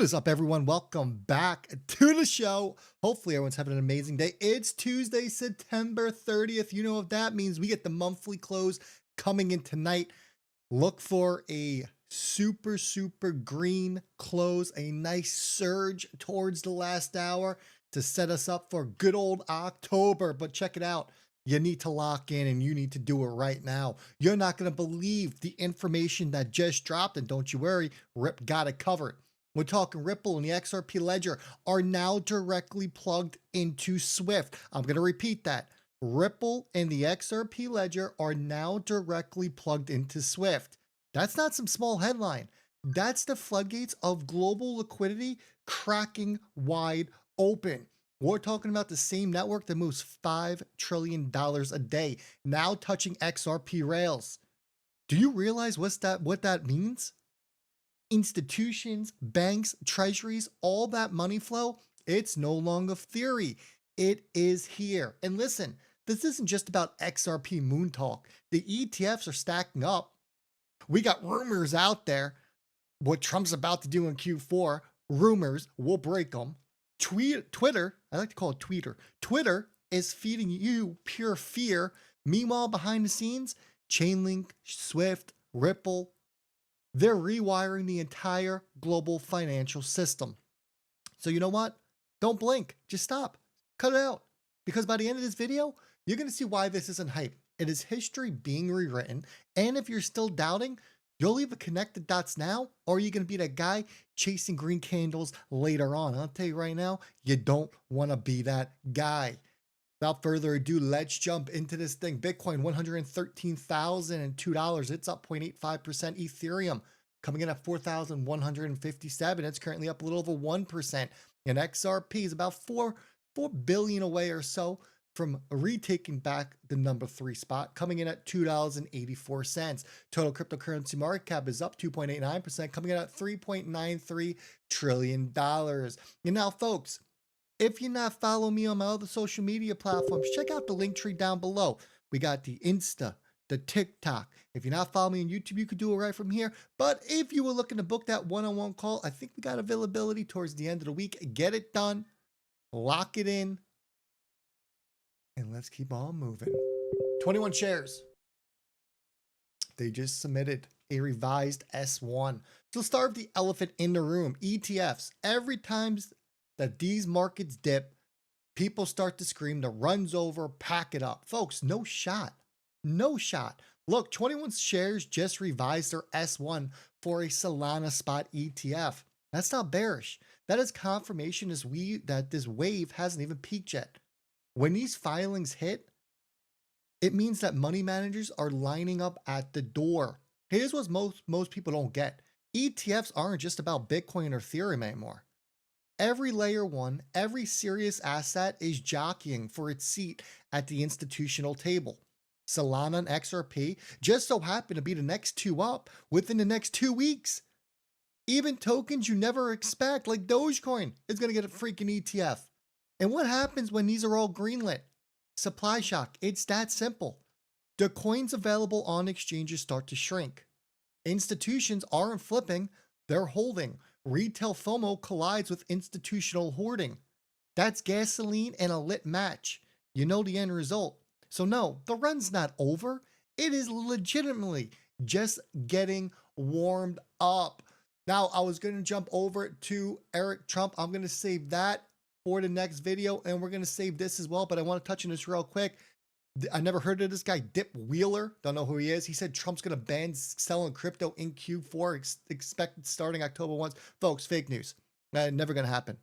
is up, everyone? Welcome back to the show. Hopefully, everyone's having an amazing day. It's Tuesday, September 30th. You know what that means. We get the monthly close coming in tonight. Look for a super green close, a nice surge towards the last hour to set us up for good old October. But check it out. You need to lock in and you need to do it right now. You're not going to believe the information that just dropped. And don't you worry, Rip got it covered. We're talking Ripple and the XRP ledger are now directly plugged into SWIFT. I'm going to repeat that. Ripple and the XRP ledger are now directly plugged into SWIFT. That's not some small headline. That's the floodgates of global liquidity cracking wide open. We're talking about the same network that moves $5 trillion a day, now touching XRP rails. Do you realize what that means? Institutions, banks, treasuries, all that money flow, it's no longer theory. It is here. And listen, this isn't just about XRP moon talk. The ETFs are stacking up. We got rumors out there. What Trump's about to do in Q4, rumors, we'll break them. Twitter, I like to call it Tweeter. Twitter is feeding you pure fear. Meanwhile, behind the scenes, Chainlink, SWIFT, Ripple, they're rewiring the entire global financial system. So you know what? Don't blink. Just stop. Cut it out. Because by the end of this video, you're going to see why this isn't hype. It is history being rewritten. And if you're still doubting, you'll either connect the dots now, or you're going to be that guy chasing green candles later on. I'll tell you right now, you don't want to be that guy. Without further ado, let's jump into this thing. Bitcoin, $113,002. It's up 0.85%. Ethereum coming in at 4,157. It's currently up a little over 1%. And XRP is about 4 billion away or so from retaking back the number 3 spot, coming in at $2.84. Total cryptocurrency market cap is up 2.89%, coming in at $3.93 trillion. And now, folks, if you're not following me on my other social media platforms, check out the link tree down below. We got the Insta, the TikTok. If you're not following me on YouTube, you could do it right from here. But if you were looking to book that one-on-one call, I think we got availability towards the end of the week. Get it done, lock it in, and let's keep on moving. 21 shares. They just submitted a revised S1. So let's start with the elephant in the room, ETFs. Every time that these markets dip, people start to scream, the run's over, pack it up. Folks, no shot. No shot. Look, 21 shares just revised their S1 for a Solana spot ETF. That's not bearish. That is confirmation that this wave hasn't even peaked yet. When these filings hit, it means that money managers are lining up at the door. Here's what most people don't get. ETFs aren't just about Bitcoin or Ethereum anymore. Every layer one, every serious asset is jockeying for its seat at the institutional table. Solana and XRP just so happen to be the next two up within the next 2 weeks. Even tokens you never expect, like Dogecoin, is going to get a freaking ETF. And what happens when these are all greenlit? Supply shock. It's that simple. The coins available on exchanges start to shrink. Institutions aren't flipping, they're holding. Retail FOMO collides with institutional hoarding. That's gasoline and a lit match. You know the end result. So no, the run's not over. It is legitimately just getting warmed up. Now, I was going to jump over to Eric Trump. I'm going to save that for the next video, and we're going to save this as well, but I want to touch on this real quick. I never heard of this guy, Dip Wheeler. Don't know who he is. He said Trump's going to ban selling crypto in Q4, expected starting October 1. Folks, fake news. Never going to happen.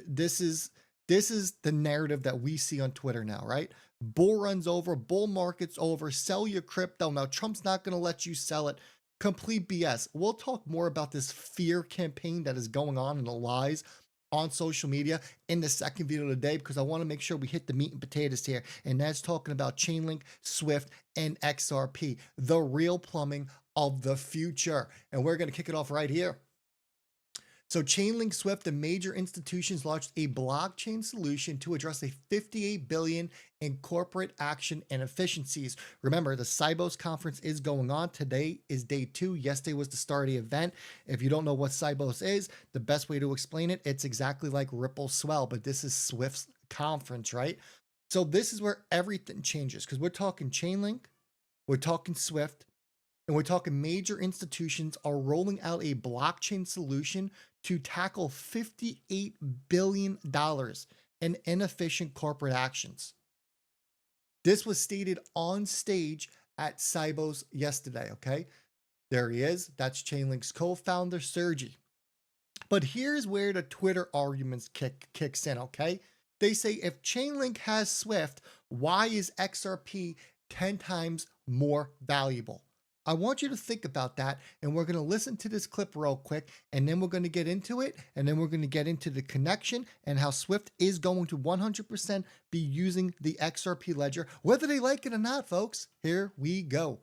This is the narrative that we see on Twitter now, right? Bull run's over, bull market's over, sell your crypto. Now, Trump's not going to let you sell it. Complete BS. We'll talk more about this fear campaign that is going on and the lies on social media in the second video today, because I want to make sure we hit the meat and potatoes here. And that's talking about Chainlink, SWIFT, and XRP, the real plumbing of the future. And we're going to kick it off right here. So Chainlink, SWIFT, and major institutions launched a blockchain solution to address a 58 billion in corporate action and efficiencies. Remember, the Sibos conference is going on. Today is day 2. Yesterday was the start of the event. If you don't know what Sibos is, the best way to explain it, it's exactly like Ripple Swell, but this is SWIFT's conference, right? So this is where everything changes because we're talking Chainlink, we're talking SWIFT, and we're talking major institutions are rolling out a blockchain solution to tackle $58 billion in inefficient corporate actions. This was stated on stage at Sibos yesterday, okay? There he is. That's Chainlink's co-founder, Sergey. But here's where the Twitter arguments kicks in, okay? They say if Chainlink has SWIFT, why is XRP 10 times more valuable? I want you to think about that, and we're going to listen to this clip real quick, and then we're going to get into it, and then we're going to get into the connection and how SWIFT is going to 100% be using the XRP ledger, whether they like it or not, folks. Here we go.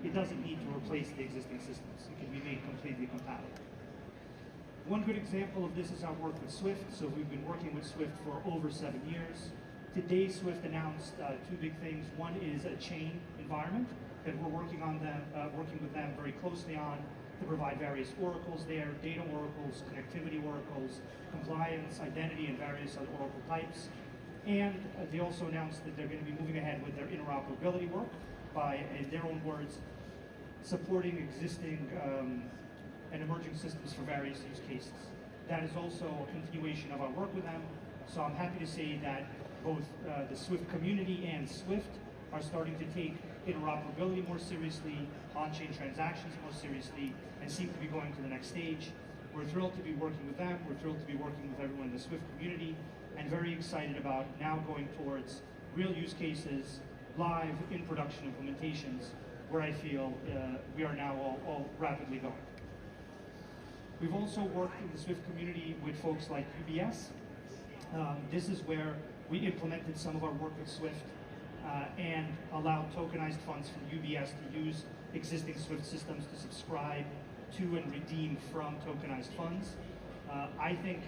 It doesn't need to replace the existing systems. It can be made completely compatible. One good example of this is our work with SWIFT. So we've been working with SWIFT for over 7 years. Today, SWIFT announced 2 big things. One is a chain environment that we're working with them very closely on to provide various oracles there, data oracles, connectivity oracles, compliance, identity, and various other oracle types. And they also announced that they're going to be moving ahead with their interoperability work by, in their own words, supporting existing and emerging systems for various use cases. That is also a continuation of our work with them. So I'm happy to say that both the SWIFT community and SWIFT are starting to take interoperability more seriously, on-chain transactions more seriously, and seem to be going to the next stage. We're thrilled to be working with them. We're thrilled to be working with everyone in the SWIFT community, and very excited about now going towards real use cases, live in production implementations, where I feel we are now all rapidly going. We've also worked in the SWIFT community with folks like UBS. This is where we implemented some of our work with SWIFT and allowed tokenized funds from UBS to use existing SWIFT systems to subscribe to and redeem from tokenized funds. I think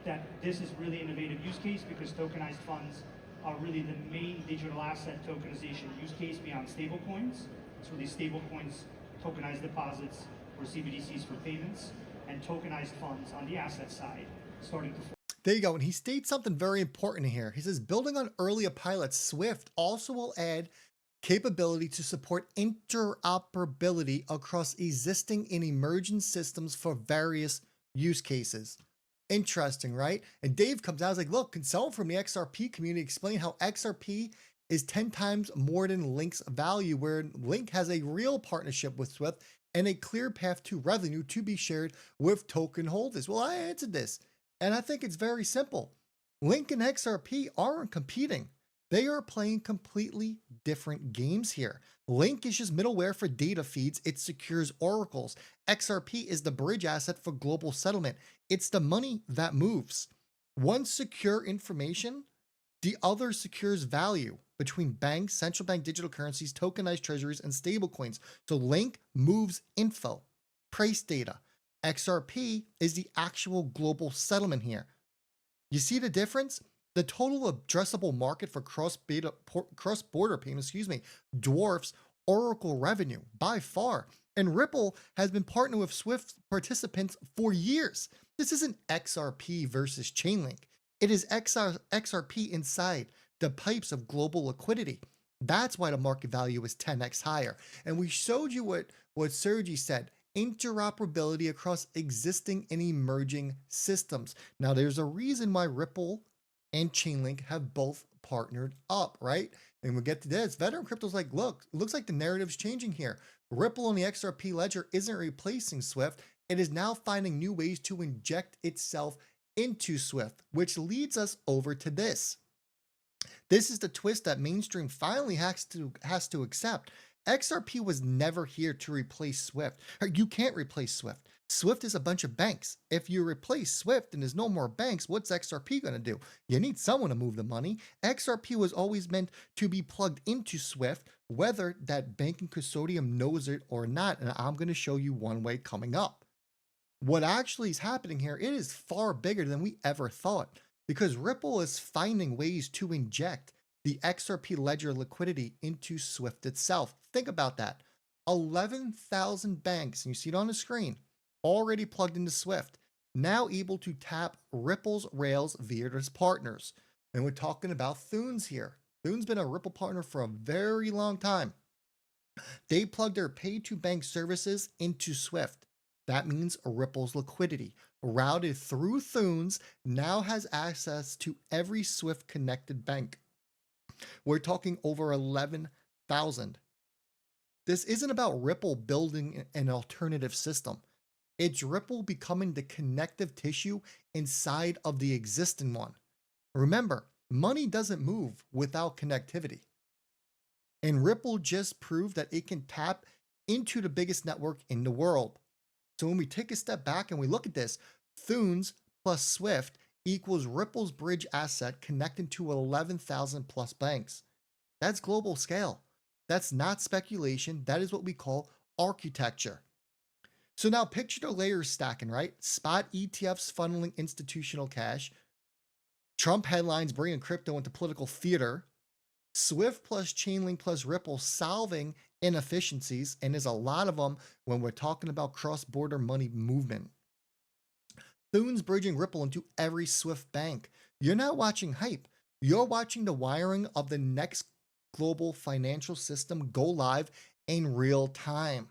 that this is really innovative use case because tokenized funds are really the main digital asset tokenization use case beyond stablecoins. It's really stablecoins, tokenized deposits, or CBDCs for payments, and tokenized funds on the asset side starting to form. There you go. And he states something very important here. He says, building on earlier pilots, SWIFT also will add capability to support interoperability across existing and emerging systems for various use cases. Interesting, right? And Dave comes out and is like, look, can someone from the XRP community explain how XRP is 10 times more than Link's value, where Link has a real partnership with SWIFT and a clear path to revenue to be shared with token holders? Well, I answered this, and I think it's very simple. Link and XRP aren't competing. They are playing completely different games here. Link is just middleware for data feeds. It secures oracles. XRP is the bridge asset for global settlement. It's the money that moves. One secure information, the other secures value between banks, central bank digital currencies, tokenized treasuries, and stablecoins. So Link moves info, price data. XRP is the actual global settlement here. You see the difference? The total addressable market for cross-border payments, dwarfs Oracle revenue by far. And Ripple has been partnering with SWIFT participants for years. This isn't XRP versus Chainlink. It is XRP inside the pipes of global liquidity. That's why the market value is 10x higher. And we showed you what Sergey said. Interoperability across existing and emerging systems. Now, there's a reason why Ripple and Chainlink have both partnered up, right? And we'll get to this. Veteran Crypto's like, look, it looks like the narrative's changing here. Ripple on the XRP ledger isn't replacing SWIFT. It is now finding new ways to inject itself into SWIFT, which leads us over to this. This is the twist that mainstream finally has to accept. XRP was never here to replace SWIFT. You can't replace SWIFT. SWIFT is a bunch of banks. If you replace SWIFT and there's no more banks, what's XRP going to do? You need someone to move the money. XRP was always meant to be plugged into SWIFT, whether that banking consortium knows it or not. And I'm going to show you one way coming up. What actually is happening here, it is far bigger than we ever thought because Ripple is finding ways to inject the XRP ledger liquidity into Swift itself. Think about that. 11,000 banks, and you see it on the screen, already plugged into Swift, now able to tap Ripple's rails via its partners. And we're talking about Thunes here. Thune's been a Ripple partner for a very long time. They plug their pay to bank services into Swift. That means Ripple's liquidity, routed through Thunes, now has access to every Swift connected bank. We're talking over 11,000. This isn't about Ripple building an alternative system. It's Ripple becoming the connective tissue inside of the existing one. Remember, money doesn't move without connectivity. And Ripple just proved that it can tap into the biggest network in the world. So when we take a step back and we look at this, Thunes plus Swift equals Ripple's bridge asset connecting to 11,000 plus banks. That's global scale. That's not speculation. That is what we call architecture. So now picture the layers stacking, right? Spot ETFs funneling institutional cash. Trump headlines bringing crypto into political theater. Swift plus Chainlink plus Ripple solving inefficiencies, and there's a lot of them when we're talking about cross-border money movement. Thunes bridging Ripple into every Swift bank. You're not watching hype. You're watching the wiring of the next global financial system go live in real time.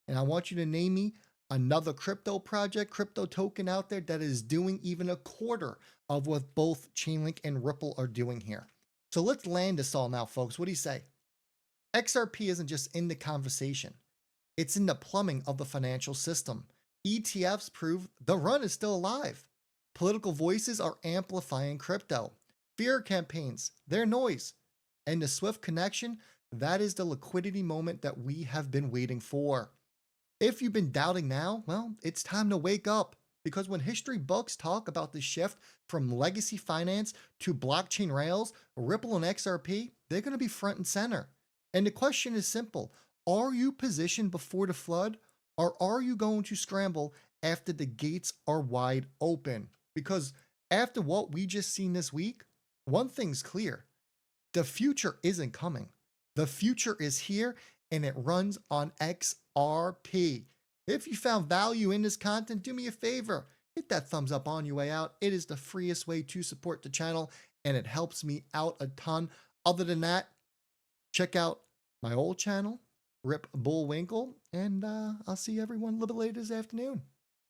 And I want you to name me another crypto project, crypto token out there that is doing even a quarter of what both Chainlink and Ripple are doing here. So let's land this all now, folks. What do you say? XRP isn't just in the conversation. It's in the plumbing of the financial system. ETFs prove the run is still alive. Political voices are amplifying crypto. Fear campaigns, they're noise. And the Swift connection, that is the liquidity moment that we have been waiting for. If you've been doubting now, well, it's time to wake up. Because when history books talk about the shift from legacy finance to blockchain rails, Ripple and XRP, they're going to be front and center. And the question is simple. Are you positioned before the flood, or are you going to scramble after the gates are wide open? Because after what we just seen this week, one thing's clear. The future isn't coming. The future is here, and it runs on XRP. If you found value in this content, do me a favor. Hit that thumbs up on your way out. It is the freest way to support the channel, and it helps me out a ton. Other than that, check out my old channel, Rip Bullwinkle, and I'll see everyone a little bit later this afternoon.